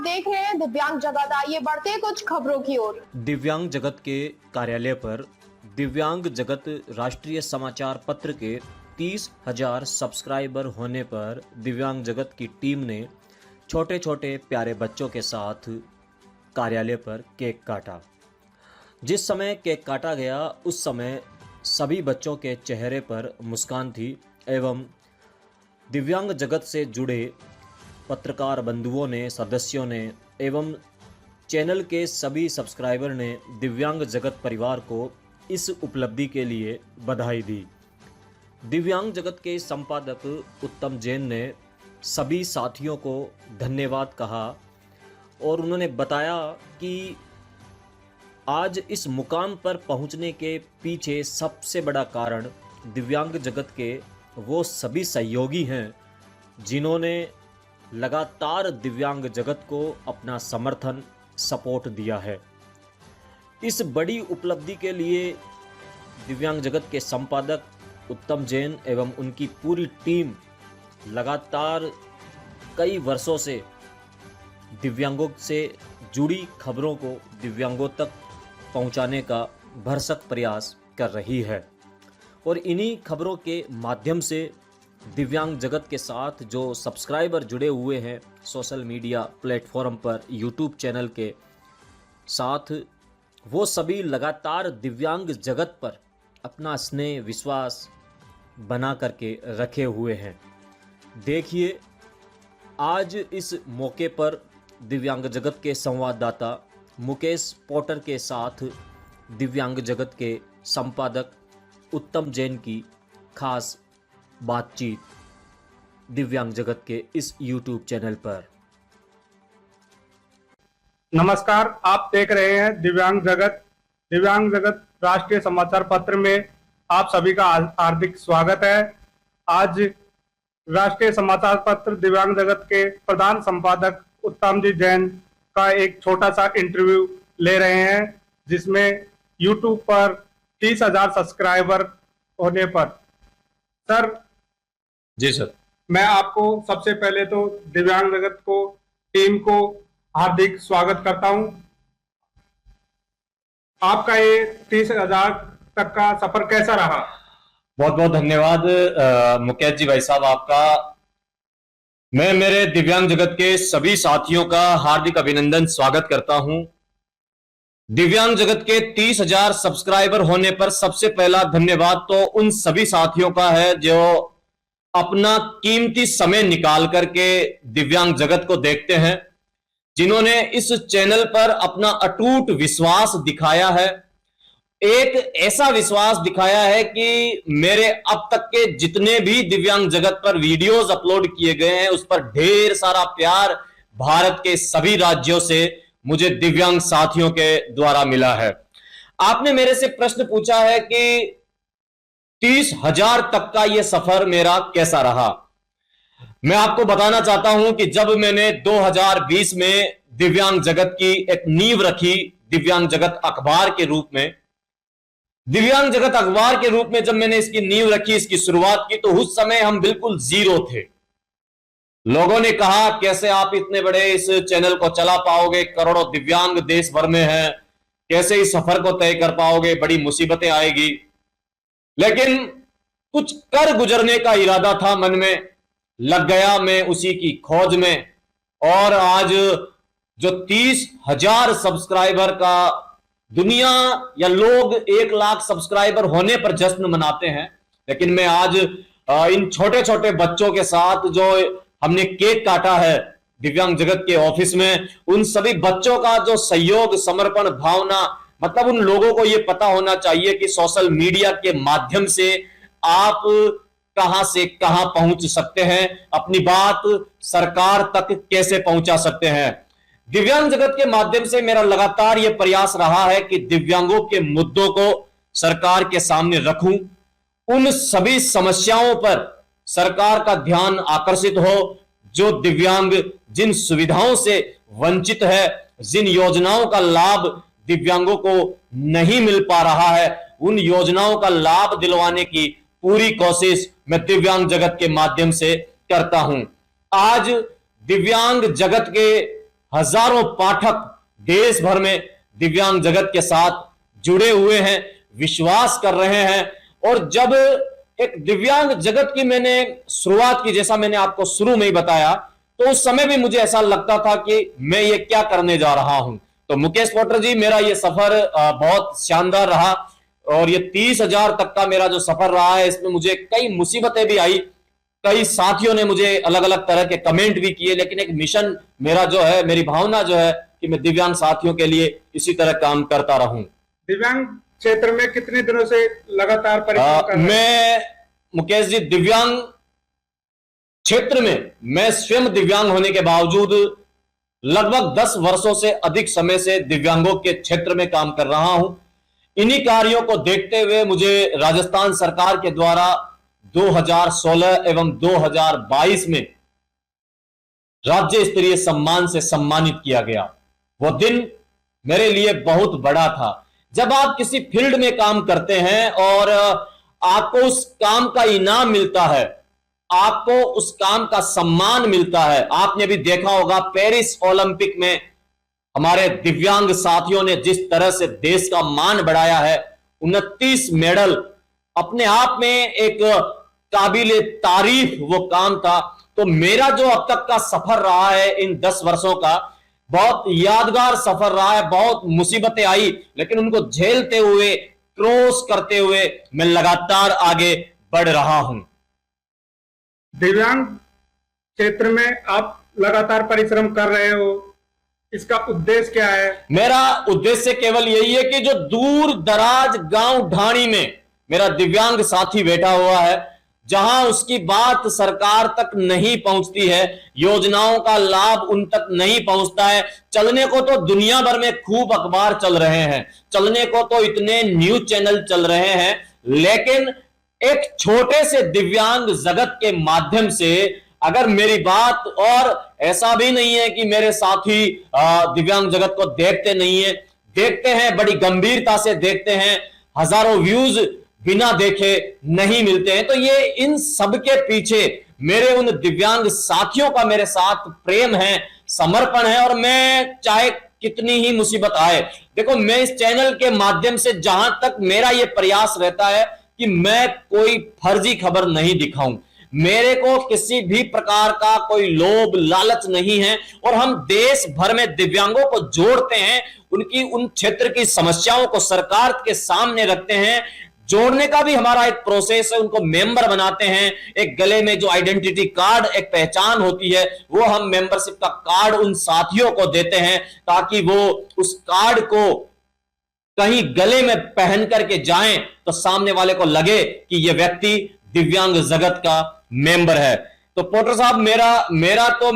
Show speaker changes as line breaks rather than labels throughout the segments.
देख रहे हैं दिव्यांग जगत। आइए बढ़ते हैं कुछ खबरों की ओर।
दिव्यांग जगत के कार्यालय पर दिव्यांग जगत राष्ट्रीय समाचार पत्र के 30,000 सब्सक्राइबर होने पर दिव्यांग जगत की टीम ने छोटे छोटे प्यारे बच्चों के साथ कार्यालय पर केक काटा। जिस समय केक काटा गया उस समय सभी बच्चों के चेहरे पर मुस्कान थी एवं दिव्यांग जगत से जुड़े पत्रकार बंधुओं ने, सदस्यों ने एवं चैनल के सभी सब्सक्राइबर ने दिव्यांग जगत परिवार को इस उपलब्धि के लिए बधाई दी। दिव्यांग जगत के संपादक उत्तम जैन ने सभी साथियों को धन्यवाद कहा और उन्होंने बताया कि आज इस मुकाम पर पहुंचने के पीछे सबसे बड़ा कारण दिव्यांग जगत के वो सभी सहयोगी हैं जिन्होंने लगातार दिव्यांग जगत को अपना समर्थन, सपोर्ट दिया है। इस बड़ी उपलब्धि के लिए दिव्यांग जगत के संपादक उत्तम जैन एवं उनकी पूरी टीम लगातार कई वर्षों से दिव्यांगों से जुड़ी खबरों को दिव्यांगों तक पहुंचाने का भरसक प्रयास कर रही है और इन्हीं खबरों के माध्यम से दिव्यांग जगत के साथ जो सब्सक्राइबर जुड़े हुए हैं सोशल मीडिया प्लेटफॉर्म पर, यूट्यूब चैनल के साथ, वो सभी लगातार दिव्यांग जगत पर अपना स्नेह विश्वास बना करके रखे हुए हैं। देखिए आज इस मौके पर दिव्यांग जगत के संवाददाता मुकेश पोटर के साथ दिव्यांग जगत के संपादक उत्तम जैन की खास बातचीत दिव्यांग जगत के इस YouTube चैनल पर।
नमस्कार, आप देख रहे हैं दिव्यांग जगत। दिव्यांग जगत राष्ट्रीय समाचार पत्र में आप सभी का हार्दिक स्वागत है। आज राष्ट्रीय समाचार पत्र दिव्यांग जगत के प्रधान संपादक उत्तम जी जैन का एक छोटा सा इंटरव्यू ले रहे हैं, जिसमें YouTube पर 30,000 सब्सक्राइबर होने पर। सर
जी सर,
मैं आपको सबसे पहले तो दिव्यांग जगत को, टीम को हार्दिक स्वागत करता हूं। आपका ये 30,000 तक का सफर कैसा रहा?
बहुत बहुत धन्यवाद मुकेश जी भाई साहब आपका। मैं मेरे दिव्यांग जगत के सभी साथियों का हार्दिक अभिनंदन स्वागत करता हूं। दिव्यांग जगत के 30,000 सब्सक्राइबर होने पर सबसे पहला धन्यवाद तो उन सभी साथियों का है जो अपना कीमती समय निकाल करके दिव्यांग जगत को देखते हैं, जिन्होंने इस चैनल पर अपना अटूट विश्वास दिखाया है। एक ऐसा विश्वास दिखाया है कि मेरे अब तक के जितने भी दिव्यांग जगत पर वीडियोस अपलोड किए गए हैं उस पर ढेर सारा प्यार भारत के सभी राज्यों से मुझे दिव्यांग साथियों के द्वारा मिला है। आपने मेरे से प्रश्न पूछा है कि 30,000 तक का यह सफर मेरा कैसा रहा। मैं आपको बताना चाहता हूं कि जब मैंने 2020 में दिव्यांग जगत की एक नींव रखी, दिव्यांग जगत अखबार के रूप में, दिव्यांग जगत अखबार के रूप में जब मैंने इसकी नींव रखी, इसकी शुरुआत की, तो उस समय हम बिल्कुल जीरो थे। लोगों ने कहा कैसे आप इतने बड़े इस चैनल को चला पाओगे, करोड़ों दिव्यांग देश भर में हैं, कैसे इस सफर को तय कर पाओगे, बड़ी मुसीबतें आएगी। लेकिन कुछ कर गुजरने का इरादा था मन में, लग गया मैं उसी की खोज में और आज जो 30,000 सब्सक्राइबर का दुनिया या लोग 1 लाख सब्सक्राइबर होने पर जश्न मनाते हैं, लेकिन मैं आज इन छोटे छोटे बच्चों के साथ जो हमने केक काटा है दिव्यांग जगत के ऑफिस में, उन सभी बच्चों का जो सहयोग, समर्पण भावना, मतलब उन लोगों को यह पता होना चाहिए कि सोशल मीडिया के माध्यम से आप कहां से कहां पहुंच सकते हैं, अपनी बात सरकार तक कैसे पहुंचा सकते हैं। दिव्यांग जगत के माध्यम से मेरा लगातार यह प्रयास रहा है कि दिव्यांगों के मुद्दों को सरकार के सामने रखूं, उन सभी समस्याओं पर सरकार का ध्यान आकर्षित हो जो दिव्यांग जिन सुविधाओं से वंचित है, जिन योजनाओं का लाभ दिव्यांगों को नहीं मिल पा रहा है, उन योजनाओं का लाभ दिलवाने की पूरी कोशिश मैं दिव्यांग जगत के माध्यम से करता हूं। आज दिव्यांग जगत के हजारों पाठक देश भर में दिव्यांग जगत के साथ जुड़े हुए हैं, विश्वास कर रहे हैं। और जब एक दिव्यांग जगत की मैंने शुरुआत की, जैसा मैंने आपको शुरू में ही बताया, तो उस समय भी मुझे ऐसा लगता था कि मैं ये क्या करने जा रहा हूं। तो मुकेश पोटर जी, मेरा ये सफर बहुत शानदार रहा और ये 30,000 तक का मेरा जो सफर रहा है, इसमें मुझे कई मुसीबतें भी आई, कई साथियों ने मुझे अलग अलग तरह के कमेंट भी किए, लेकिन एक मिशन मेरा जो है, मेरी भावना जो है कि मैं दिव्यांग साथियों के लिए इसी तरह काम करता रहूं।
दिव्यांग क्षेत्र में कितने दिनों से लगातार परिश्रम कर रहे हैं?
मैं मुकेश जी, दिव्यांग क्षेत्र में मैं स्वयं दिव्यांग होने के बावजूद लगभग 10 वर्षों से अधिक समय से दिव्यांगों के क्षेत्र में काम कर रहा हूं। इन्हीं कार्यों को देखते हुए मुझे राजस्थान सरकार के द्वारा 2016 एवं 2022 में राज्य स्तरीय सम्मान से सम्मानित किया गया। वो दिन मेरे लिए बहुत बड़ा था। जब आप किसी फील्ड में काम करते हैं और आपको उस काम का इनाम मिलता है, आपको उस काम का सम्मान मिलता है। आपने भी देखा होगा पेरिस ओलंपिक में हमारे दिव्यांग साथियों ने जिस तरह से देश का मान बढ़ाया है, 29 मेडल, अपने आप में एक काबिले तारीफ वो काम था। तो मेरा जो अब तक का सफर रहा है इन 10 वर्षों का, बहुत यादगार सफर रहा है। बहुत मुसीबतें आई, लेकिन उनको झेलते हुए, क्रॉस करते हुए मैं लगातार आगे बढ़ रहा हूं।
दिव्यांग क्षेत्र में आप लगातार परिश्रम कर रहे हो, इसका उद्देश्य क्या है?
मेरा उद्देश्य केवल यही है कि जो दूर दराज गांव ढाणी में मेरा दिव्यांग साथी बैठा हुआ है, जहां उसकी बात सरकार तक नहीं पहुंचती है, योजनाओं का लाभ उन तक नहीं पहुंचता है। चलने को तो दुनिया भर में खूब अखबार चल रहे हैं, चलने को तो इतने न्यूज चैनल चल रहे हैं, लेकिन एक छोटे से दिव्यांग जगत के माध्यम से अगर मेरी बात, और ऐसा भी नहीं है कि मेरे साथी दिव्यांग जगत को देखते नहीं है, देखते हैं, बड़ी गंभीरता से देखते हैं। हजारों व्यूज बिना देखे नहीं मिलते हैं। तो ये इन सब के पीछे मेरे उन दिव्यांग साथियों का मेरे साथ प्रेम है, समर्पण है। और मैं चाहे कितनी ही मुसीबत आए, देखो मैं इस चैनल के माध्यम से जहां तक मेरा ये प्रयास रहता है कि मैं कोई फर्जी खबर नहीं दिखाऊं, मेरे को किसी भी प्रकार का कोई लोभ लालच नहीं है। और हम देश भर में दिव्यांगों को जोड़ते हैं, उनकी उन क्षेत्र की समस्याओं को सरकार के सामने रखते हैं। जोड़ने का भी हमारा एक प्रोसेस है, उनको मेंबर बनाते हैं। एक गले में जो आइडेंटिटी कार्ड, एक पहचान होती है, वो हम मेंबरशिप का कार्ड उन साथियों को देते हैं, ताकि वो उस कार्ड को कहीं गले में पहन करके जाएं तो सामने वाले को लगे कि यह व्यक्ति दिव्यांग जगत का मेंबर है। तो पोटर साहब, मेरा तो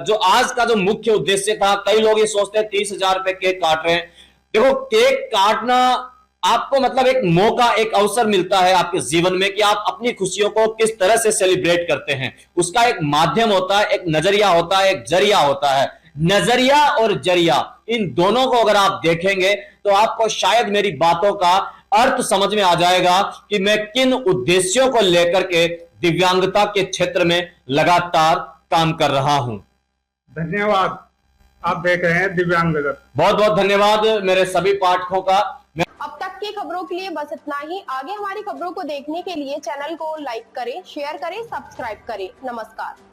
जो आज का जो मुख्य उद्देश्य था, कई लोग ये सोचते हैं 30,000 रुपए केक काट रहे हैं। देखो, केक काटना आपको मतलब एक मौका, एक अवसर मिलता है आपके जीवन में कि आप अपनी खुशियों को किस तरह से सेलिब्रेट करते हैं। उसका एक माध्यम होता है, एक नजरिया होता है, एक जरिया होता है। नजरिया और जरिया, इन दोनों को अगर आप देखेंगे तो आपको शायद मेरी बातों का अर्थ समझ में आ जाएगा कि मैं किन उद्देश्यों को लेकर के दिव्यांगता के क्षेत्र में लगातार काम कर रहा हूं।
धन्यवाद। आप देख रहे हैं दिव्यांग जगत।
बहुत बहुत धन्यवाद मेरे सभी पाठकों का।
अब तक की खबरों के लिए बस इतना ही। आगे हमारी खबरों को देखने के लिए चैनल को लाइक करें, शेयर करें, सब्सक्राइब करें। नमस्कार।